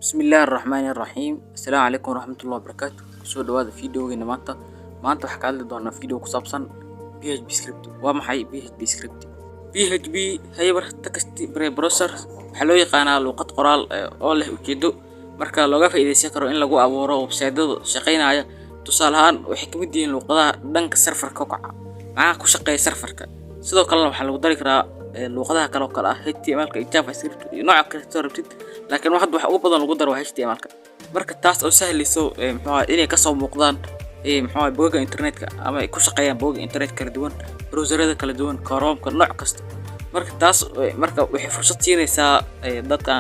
بسم الله الرحمن الرحيم. السلام عليكم ورحمة الله وبركاته. سو دواada fiidiyowgeena maanta waxaa ka hadli doonaa fiidiyow ku saabsan PHP script. Waa maxay PHP script? PHP Hyper Text Preprocessor waxaa loo yaqaanaa luqad qoraal oo leh ujeedo marka looga faa'iideysan karo in lagu abuuro website-yada shaqeynaya. Tusaale ahaan waxay ka mid yihiin luqadaha dhanka serverka kaca maxaa ku shaqeeya serverka. Sidoo kale waxaa lagu dari karaa luqadaha kale oo kale ah HTML-ka iyo JavaScript iyo nooc kale oo rabtid, laakiin waxa ugu badan lagu daro waa HTML-ka. marka taas oo sahlayso inay ka soo muuqdaan bogagga internetka ama ay ku shaqeeyaan bogagga internet kala duwan, browserada kala duwan, Chrome-ka nooc kasta. marka taas waxay fursad siinaysaa dadka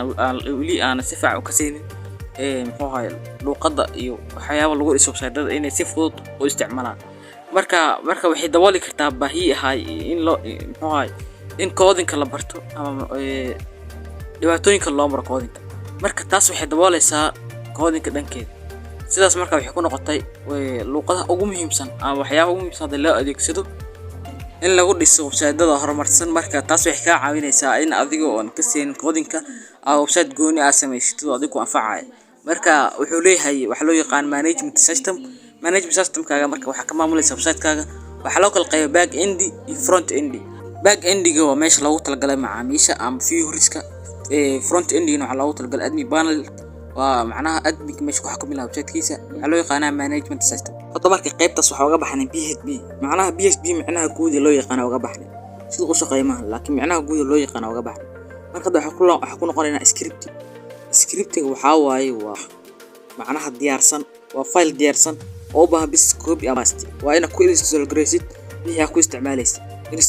weli aan si fiican u kasaynin luqadda iyo waxyaabo lagu dhiso website-yada inay si fudud u isticmaalaan. marka waxay dabooli kartaa baahi ahay in coding la barto ama dhibaatooyinka loo maro coding. marka taas waxay daboolaysaa coding dhankeeda. sidaas marka waxay ku noqotay luqadaha ugu muhiimsan ama waxyaabaha ugu muhiimsan ee loo adeegsado in lagu dhiso website-yada horumarsan. marka taas waxay ka caawinaysaa in adiga oo aan ka seen coding-ka aad website gooni ah samaysid oo adigu anfacaya. marka wuxuu leeyahay waxa loo yaqaan management system-kaaga. marka waxa ka maamulaysa website-kaaga waxa loo kala qeybay back end iyo front end. back end-ga waa meesha loogu talagalay macaamiisha ama viewerska. front end-gana waxa loogu talagalay admin panel, waa macnaha admin meesha ku xukumi website-kiisa. waxa loo yaqaanaa management system. hadda marka qaybtaas waxa uga baxnay PHP. macnaha PHP macnaha guud ee loo yaqaan uga baxnay sida u shaqeeymaha, laakiin macnaha guud ee loo yaqaan uga baxnay. marka waxa ku noqonayna script waxa waaye waa macnaha diyaarsan, waa file diyaarsan oo baahan bis copy ama paste. waa ina ku install gareysid wixii aad ku isticmaalaysid.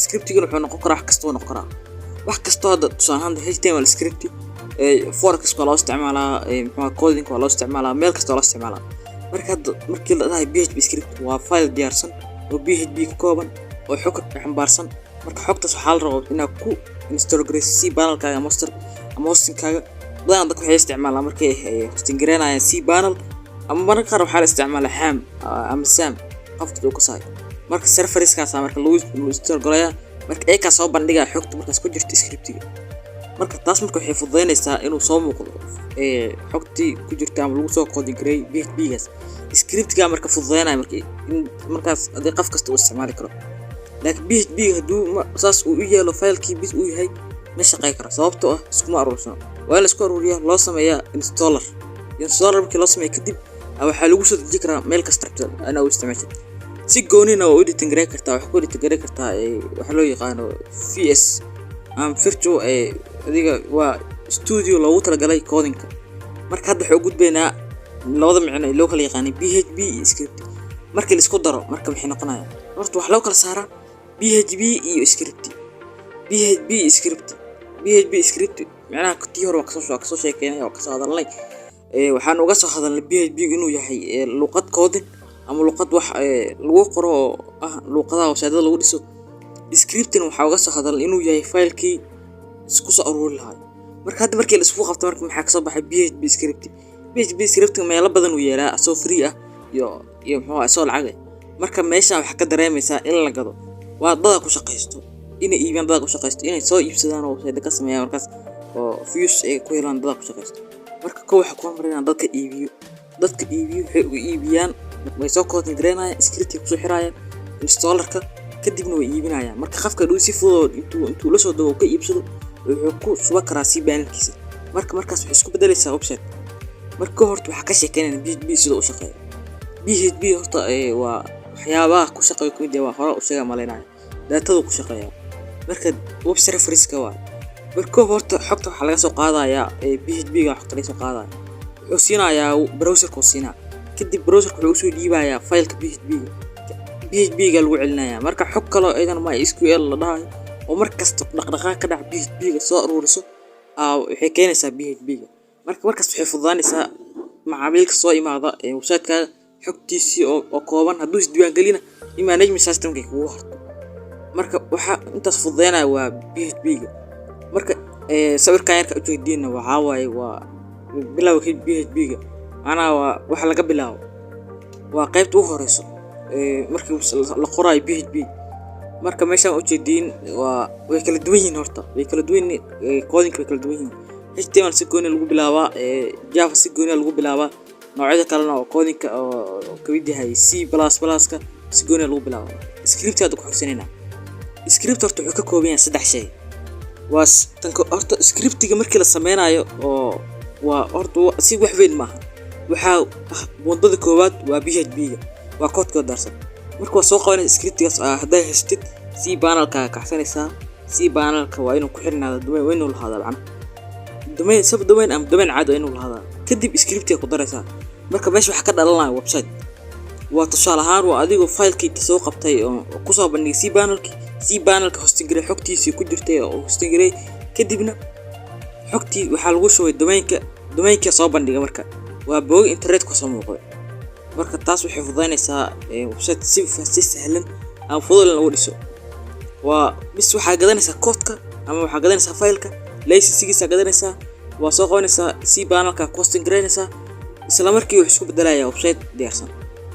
script-gana wuxuu noqon karaa wax kasta oo noqon karaa. wax kasta oo tusaale ahaan HTML script forex waa loo isticmaalaa, coding waa loo isticmaalaa, meel kasta waa loo isticmaalaa. markii la dhahay PHP script waa file diyaarsan oo PHP ka kooban oo xog xambaarsan. marka xogtaas waxaa la rabaa inaad ku install gareysid cPanel-kaaga ama hosting-kaaga. badanaa dadka waxay isticmaalaan markay hosting gareynayaan cPanel ama marka qaar waxaa la isticmaalaa ham ama sam qofka uu ka saay. marka server-iskaas marka lagu install gareeyaa marka ay ka soo bandhigaa xogta markaas ku jirta script-ga. marka taas marka waxay fududeynaysaa inuu soo muuqdo xogtii ku jirta ama lagu soo coding gareey PHP-gaas. script-ga marka fududeynaya markaas hadii qof kasta uu isticmaali karo. laakiin PHP haduu saas uu yeelo file-kii bis uu yahay ma shaqeyn karo sababtoo ah iskuma aruursan. waa in la isku aruuriyaa loo sameeyaa installer markii loo sameeyo kadib waxa lagu soo deji karaa meel kasta ana u isticmaasho. si goonina oo editing gareey kartaa wax ku editing gareey kartaa waxa loo yaqaano VS am virtual adiga waa studio loogu talagalay coding-ka. marka hadda waxa gudbeynaa labada macno ee loo kala yaqaanay PHP iyo script. markii la isku daro marka maxay noqonayaan horta wax loo kala saaraa PHP iyo script. PHP script macnaha tii hore waa ka soo sheekeynay oo ka soo hadalnay. waxaan uga soo hadalnay PHP inuu yahay luqad coding ama luqad wax lagu qoro ah luqadaha website-yada lagu dhiso. script-na waxa uga soo hadalnay inuu yahay file-kii isku soo aruuri lahaa. marka hadda markii la isku qabto marka maxaa ka soo baxay PHP script meelo badan uu yeelaa asoo free ah iyo asoo lacag. marka meesha waxa ka dareemaysaa in la gado waa dad ku shaqeysto inay iibiyaan, dad ku shaqeysto inay soo iibsadaan oo website ka sameeyaan markaas oo views ay ku helaan dad ku shaqeysto. marka waxa ku marayna dadka iibiyo waxay u iibiyaan way soo coding gareynayaan script ku soo xiraayaan installerka kadibna way iibinayaan. marka qofka dhuu si fudud intuu la soo dawo ka iibsado wuxuu ku suba karaa cPanel-kiisa. markaas waxay isku bedelaysaa website. marka horta waxa ka sheekeynayna PHP sida uu shaqeeyo. PHP horta waa waxyaabaha ku shaqeeyo ku waa hore u sheega maleynaya daatada ku shaqeeya. marka web server-iska waa marka horta xogta waxa laga soo qaadayaa PHP-ga xogta laga soo qaadayaa wuxuu siinayaa browser-ka siinaa kadib browser-ka wuxuu soo dhiibayaa file-ka PHP-ga lagu celinayaa. marka xog kale aydan MySQL la dhahay oo markasta dhaqdhaqaaq ka dhac PHP-ga soo aruuriso waxay keenaysaa PHP-ga. markaas waxay fududaanaysaa macaamilka soo imaada website-ka xogtiisii oo kooban hadduu isdiiwaan gelina in management system-ka kugu harto. marka waxa intaas fududeynaya waa PHP-ga. marka sawirkan yarka u jeedina waxa waaye waa bilowga PHP-ga macnaha waa wax laga bilaabo waa qaybta ugu horeyso markii la qorayo PHP. marka meeshan u jeedin waa way kala duwan yihiin horta way kala duwan yihiin coding way kala duwan yihiin. HTML si gooni lagu bilaabaa Java si gooni lagu bilaabaa noocyada kalena oo codinka oo ka mid yahay C++ ka si gooni lagu bilaabaa script aad ku xigsanayna script horta wuxuu ka kooban yahay saddex shay waas tanka horta scriptiga markii la sameynayo oo waa horta si wax weyn ma waxa wadada koowaad waa PHP ga waa code darsan marka waa soo qabanay scriptigaas haday haystid C panel-ka ka xasanaysa C panel-ka waa inuu ku xirnaado domain waa inuu lahaado macna domain sub domain am domain caadi inuu lahaado kadib scriptiga ku daraysa marka meesha wax ka dhalanaya website waa tusaale ahaan waa adigu file-kii soo qabtay oo ku soo bandhigay C panel-ka hosting garay xogtiisa ku jirtay oo hosting garay kadibna xogtii waxa lagu shubay domain-ka soo bandhigay marka waa bog internet ku soo muuqday marka taas waxay fududaynaysaa website si sahlan aan fudud lagu dhiso waa bis waxa gadanaysaa code-ka ama waxa gadanaysaa file-ka license-giisa gadanaysaa waa soo qabanaysaa C panel-ka hosting garaynaysaa isla markii wax isku bedelaya website diyaarsan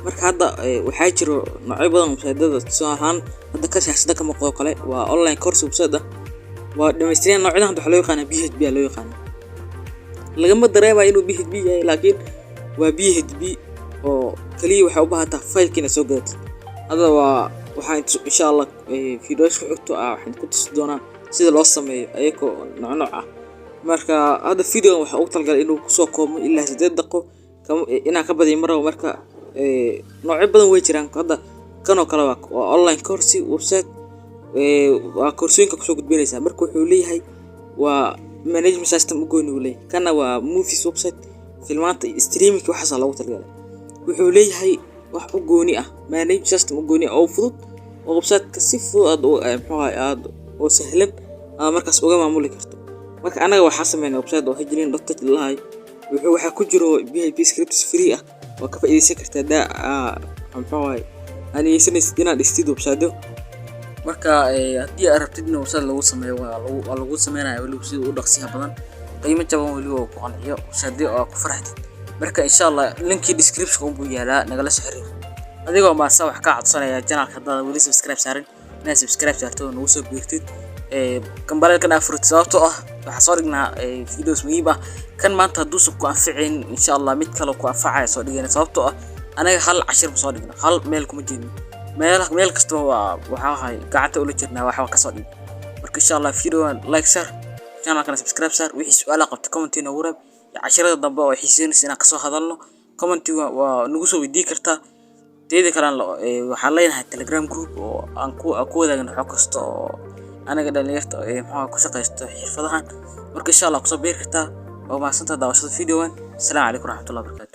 marka hadda waxa jiro noocyo badan website-dada soo ahaan hadda ka shaashada kama qoo kale waa online course website waa dhameystireen noocyada waxa loo yaqaan PHP loo yaqaan lagama dareemayo inuu PHP yahay laakiin waa PHP oo kaliya waxa u baahataa file-kiina soo gadatid hada waa waxaan insha Allah videos ku xigto waxaan ku tusi doonaa sida loo sameeyo ayagoo nooc marka hada video waxa uu talgal inuu ku soo koobo ilaa 8 daqiiqo ina ka badiyo mar marka noocyo badan way jiraan hada kan oo kale waa online course website waa koorsooyinka ku soo gudbinaysa marka wuxuu leeyahay waa management system u gooni u leeyahay kana waa movies website filmaanta streaming waxa lagu talgalay wuxuu leeyahay wax u gooni management system u gooni oo fudud oo website ka si fudud oo sahlan markaas uga maamuli karto marka anaga waxa sameeynaa website oo hijrin.tech lahay waxa ku jiro PHP scripts free oo ka faa'iideysan kartaa ani isna inaad dhistid website marka hadii aad rabtid in website lagu sameeyo waa lagu sameeyaa wali si uu dhaqsiya badan qiimo jaban wali oo ku qanciyo website oo ku faraxtid marka insha Allah linki description uu yaalaa nagala soo xiriir adigoo ma wax ka codsanaya channel-ka hadda wali subscribe saarin inaad subscribe saarto oo soo biirtid kambalkan afrut sababtoo waxa soo dhignaa videos muhiim kan maanta haduu soo ku anficin insha Allah mid kale ku anfacay soo dhigana sababtoo anaga hal 10 soo dhigna hal meel kuma jeedin meel kasto waxa ahay gacanta ula jirnaa waxa ka soo dhig marka insha Allah video like share channel-kana subscribe saar wixii su'aal qabto comment ina warab casharada dambe oo xiiseynaysa inaan ka soo hadalno comment waa nagu soo weydii kartaa teeda kale waxa leenahay Telegram group oo aan ku wadaagno xog kasta oo anaga dhalinyarta maxaa ku shaqeysto xirfadahan marka insha Allah ku soo biir kartaa oo ma santa daawashada video-gan. Assalamu alaykum warahmatullahi wabarakatuh.